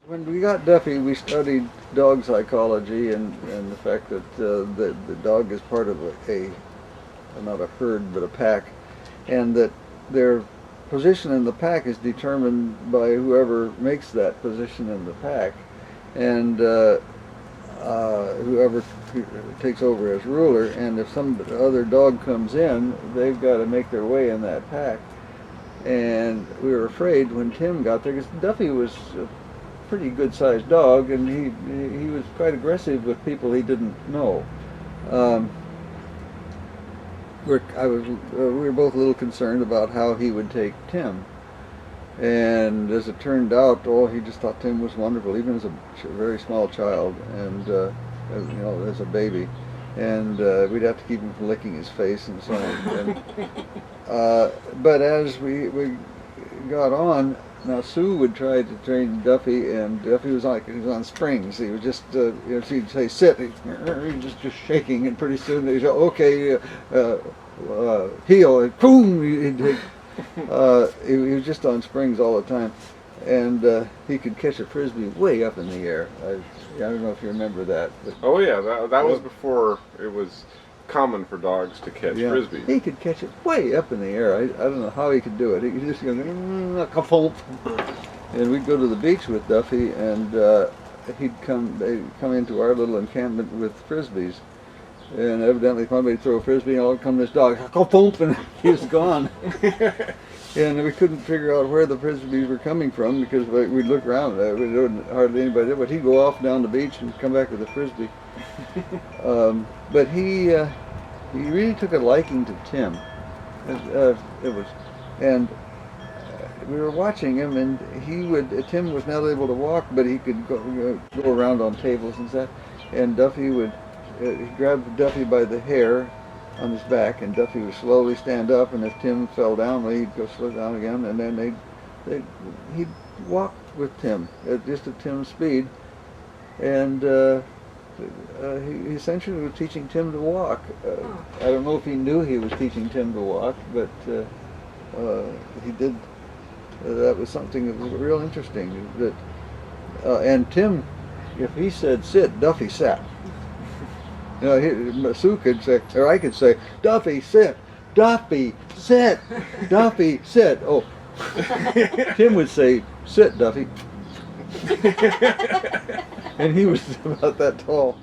When we got Duffy, we studied dog psychology and the fact that the dog is part of not a herd, but a pack, and that their position in the pack is determined by whoever makes that position in the pack, and whoever takes over as ruler. And if some other dog comes in, they've got to make their way in that pack. And we were afraid when Tim got there, because Duffy was pretty good-sized dog, and he was quite aggressive with people he didn't know. We were both a little concerned about how he would take Tim, and as it turned out, he just thought Tim was wonderful, even as a very small child, and as a baby, and we'd have to keep him from licking his face and so on. But as we got on. Now Sue would try to train Duffy, and Duffy was on springs. He was just, she'd say sit, he'd just shaking, and pretty soon he'd say, okay, heel, and boom, he was just on springs all the time, and he could catch a frisbee way up in the air. I don't know if you remember that. But, oh yeah, that was before it was common for dogs to catch frisbees. He could catch it way up in the air. I don't know how he could do it. He could just go, ka-thump. And we'd go to the beach with Duffy, and they'd come into our little encampment with frisbees. And evidently somebody would throw a frisbee, and all come this dog, ka-thump, and he was gone. And we couldn't figure out where the frisbees were coming from, because we'd look around, hardly anybody there, but he'd go off down the beach and come back with a frisbee. But he really took a liking to Tim. We were watching him, and Tim was not able to walk, but he could go around on tables and stuff. And Duffy he grabbed Duffy by the hair on his back, and Duffy would slowly stand up, and if Tim fell down, he'd go slow down again, and then he'd walk with Tim just at Tim's speed, and he essentially was teaching Tim to walk. I don't know if he knew he was teaching Tim to walk, but he did. That was something that was real interesting. And Tim, if he said sit, Duffy sat. Sue could say, or I could say, Duffy sit, Duffy sit, Duffy sit. Oh, Tim would say, sit, Duffy. And he was about that tall.